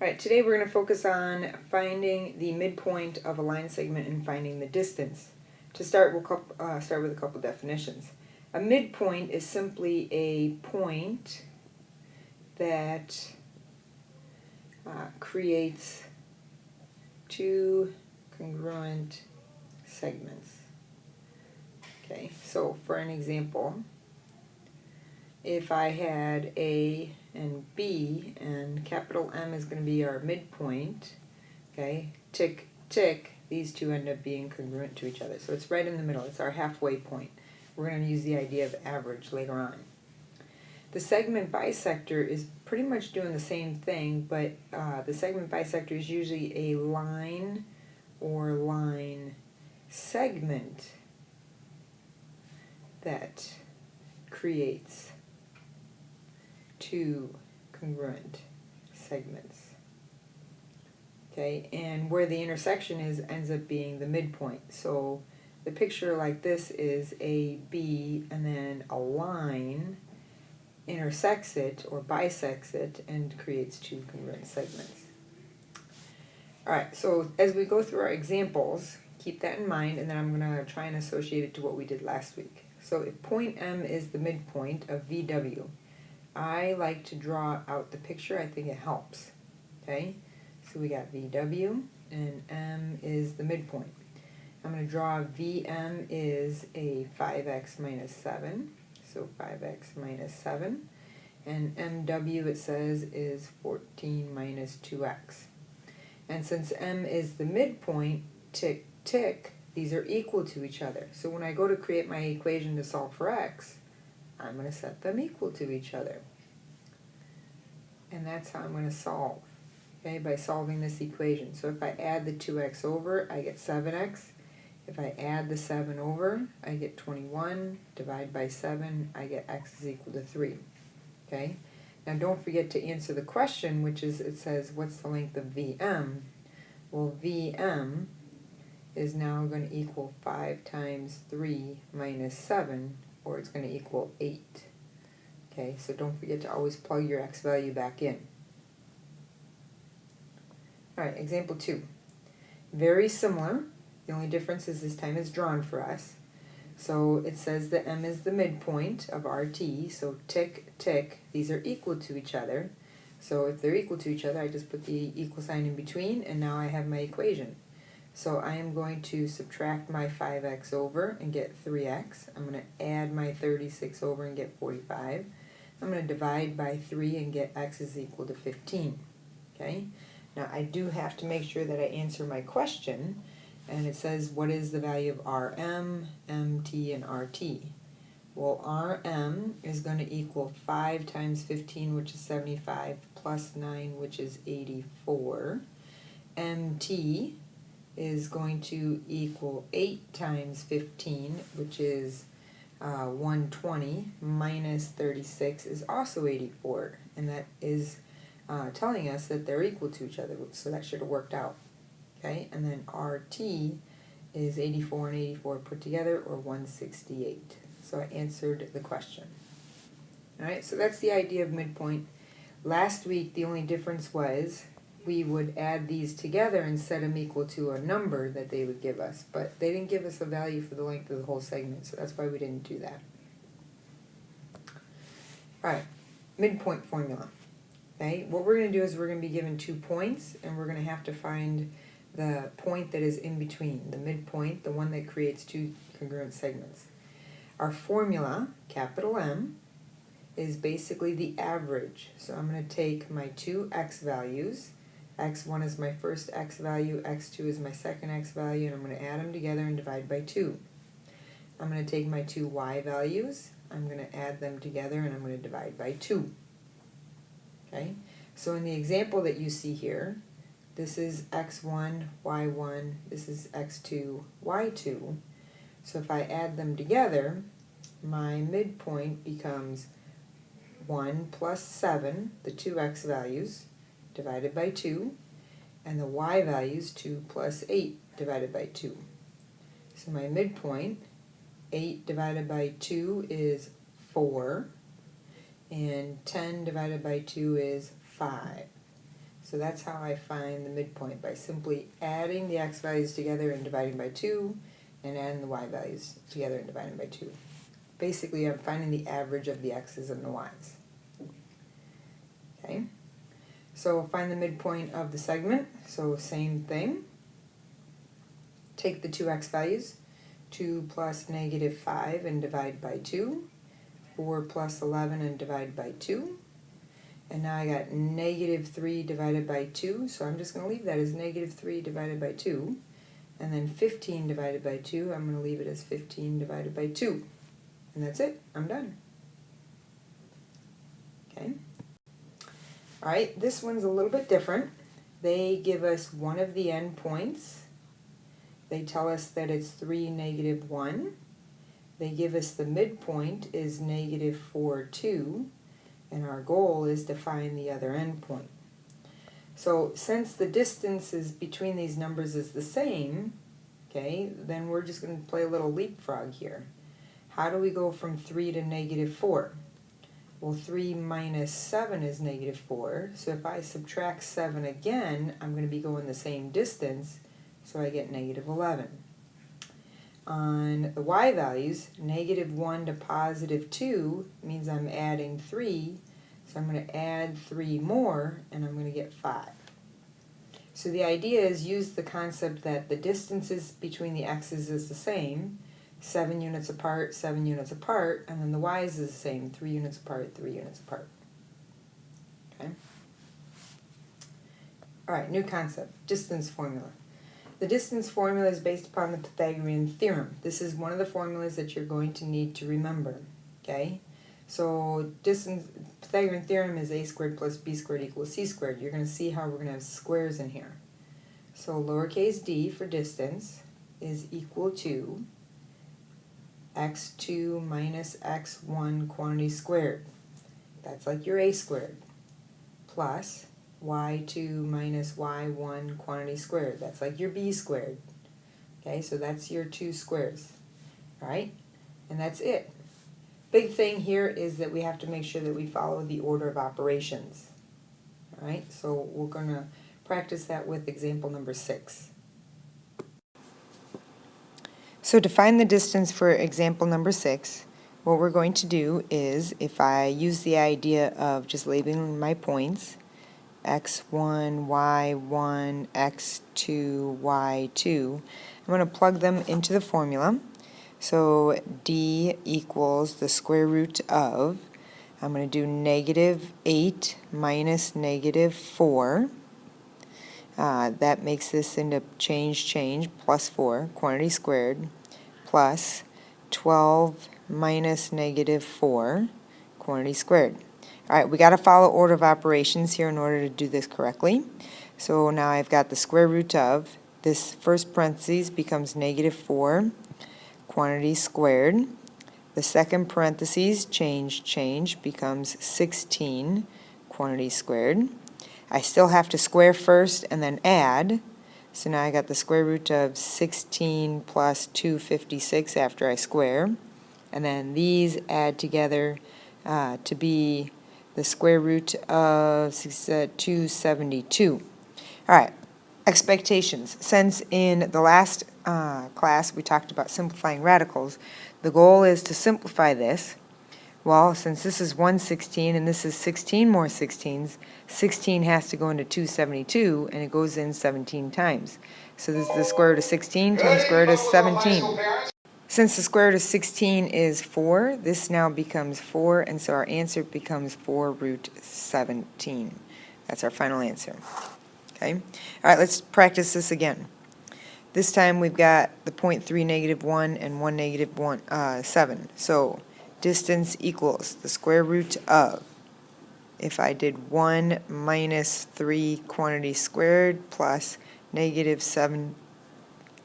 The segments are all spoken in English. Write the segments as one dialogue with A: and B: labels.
A: Alright, today we're going to focus on finding the midpoint of a line segment and finding the distance. To start, we'll start with a couple definitions. A midpoint is simply a point that creates two congruent segments. Okay, so for an example, if I had A and B, and capital M is going to be our midpoint, okay, tick, tick, these two end up being congruent to each other. So it's right in the middle. It's our halfway point. We're going to use the idea of average later on. The segment bisector is pretty much doing the same thing, but the segment bisector is usually a line or line segment that creates two congruent segments. Okay, and where the intersection is ends up being the midpoint. So the picture like this is a B, and then a line intersects it or bisects it and creates two congruent segments. Alright, so as we go through our examples, keep that in mind, and then I'm going to try and associate it to what we did last week. So if point M is the midpoint of VW, I like to draw out the picture. I think it helps. Okay, so we got VW and M is the midpoint. I'm going to draw VM is a 5x minus 7, so 5x minus 7, and MW it says is 14 minus 2x. And since M is the midpoint, tick, tick, these are equal to each other. So when I go to create my equation to solve for x, I'm going to set them equal to each other. And that's how I'm going to solve, okay, by solving this equation. So if I add the 2x over, I get 7x. If I add the 7 over, I get 21. Divide by 7, I get x is equal to 3. Okay? Now don't forget to answer the question, which is, it says, what's the length of VM? Well, VM is now going to equal 5 times 3 minus 7, or it's going to equal 8. Okay, so don't forget to always plug your x value back in. Alright, example 2. Very similar. The only difference is this time it's drawn for us. So it says that M is the midpoint of RT, so tick, tick, these are equal to each other. So if they're equal to each other, I just put the equal sign in between, and now I have my equation. So I am going to subtract my 5x over and get 3x. I'm going to add my 36 over and get 45. I'm going to divide by 3 and get x is equal to 15. Okay? Now I do have to make sure that I answer my question, and it says what is the value of RM, MT, and RT? Well, RM is going to equal 5 times 15, which is 75, plus 9, which is 84. MT is going to equal 8 times 15, which is 120, minus 36 is also 84, and that is telling us that they're equal to each other, so that should have worked out. Okay, and then RT is 84 and 84 put together, or 168. So I answered the question. Alright, so that's the idea of midpoint. Last week the only difference was we would add these together and set them equal to a number that they would give us, but they didn't give us a value for the length of the whole segment, so that's why we didn't do that. Alright, midpoint formula. Okay, what we're going to do is we're going to be given 2 points, and we're going to have to find the point that is in between, the midpoint, the one that creates two congruent segments. Our formula, capital M, is basically the average. So I'm going to take my two x values. X1 is my first x value, x2 is my second x value, and I'm going to add them together and divide by 2. I'm going to take my two y values, I'm going to add them together, and I'm going to divide by 2. Okay? So in the example that you see here, this is x1, y1, this is x2, y2. So if I add them together, my midpoint becomes 1 plus 7, the two x values, divided by 2, and the y values 2 plus 8 divided by 2. So my midpoint, 8 divided by 2 is 4, and 10 divided by 2 is 5. So that's how I find the midpoint, by simply adding the x values together and dividing by 2, and adding the y values together and dividing by 2. Basically, I'm finding the average of the x's and the y's. Okay, so find the midpoint of the segment. So same thing. Take the two x values, 2 plus negative 5, and divide by 2. 4 plus 11 and divide by 2. And now I got negative 3 divided by 2, so I'm just going to leave that as negative 3 divided by 2. And then 15 divided by 2, I'm going to leave it as 15 divided by 2. And that's it. I'm done. Okay. Alright, this one's a little bit different. They give us one of the endpoints. They tell us that it's 3, negative 1. They give us the midpoint is negative 4, 2. And our goal is to find the other endpoint. So since the distances between these numbers is the same, okay, then we're just going to play a little leapfrog here. How do we go from 3 to negative 4? Well, 3 minus 7 is negative 4, so if I subtract 7 again, I'm going to be going the same distance, so I get negative 11. On the y values, negative 1 to positive 2 means I'm adding 3, so I'm going to add 3 more, and I'm going to get 5. So the idea is use the concept that the distances between the x's is the same, 7 units apart, 7 units apart, and then the y's is the same, 3 units apart, 3 units apart. Okay? Alright, new concept, distance formula. The distance formula is based upon the Pythagorean theorem. This is one of the formulas that you're going to need to remember. Okay? So Pythagorean theorem is a squared plus b squared equals c squared. You're going to see how we're going to have squares in here. So lowercase d for distance is equal to x2 minus x1 quantity squared. That's like your a squared. Plus y2 minus y1 quantity squared. That's like your b squared. Okay, so that's your two squares. Alright? And that's it. Big thing here is that we have to make sure that we follow the order of operations. Alright, so we're going to practice that with example number 6. So to find the distance for example number 6, what we're going to do is, if I use the idea of just labeling my points, x1, y1, x2, y2, I'm going to plug them into the formula. So d equals the square root of, I'm going to do negative 8 minus negative 4. That makes this into change, plus 4, quantity squared, plus 12 minus negative 4, quantity squared. Alright, we got to follow order of operations here in order to do this correctly. So now I've got the square root of, this first parentheses becomes negative 4, quantity squared. The second parentheses, change, becomes 16, quantity squared. I still have to square first and then add. So now I got the square root of 16 plus 256 after I square. And then these add together to be the square root of 272. Alright, expectations. Since in the last class we talked about simplifying radicals, the goal is to simplify this. Well, since this is 116 and this is 16 more 16s, 16 has to go into 272, and it goes in 17 times. So this is the square root of 16 times square root of 17. Since the square root of 16 is 4, this now becomes 4, and so our answer becomes 4 root 17. That's our final answer. Okay? All right, let's practice this again. This time we've got the point 3, negative 1, and 1, negative 7. So distance equals the square root of, if I did 1 minus 3 quantity squared plus negative 7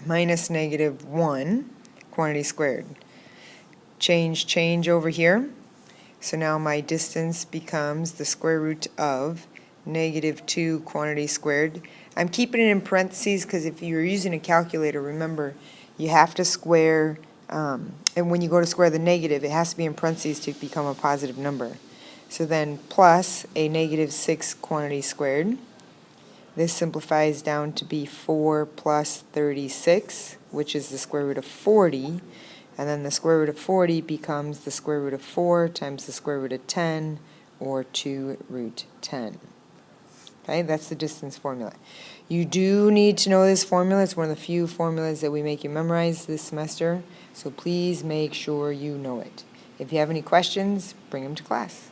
A: minus negative 1 quantity squared. Change over here. So now my distance becomes the square root of negative 2 quantity squared. I'm keeping it in parentheses because if you're using a calculator, remember, you have to square, and when you go to square the negative, it has to be in parentheses to become a positive number. So then plus a negative 6 quantity squared. This simplifies down to be 4 plus 36, which is the square root of 40. And then the square root of 40 becomes the square root of 4 times the square root of 10, or 2 root 10. Okay, that's the distance formula. You do need to know this formula. It's one of the few formulas that we make you memorize this semester, so please make sure you know it. If you have any questions, bring them to class.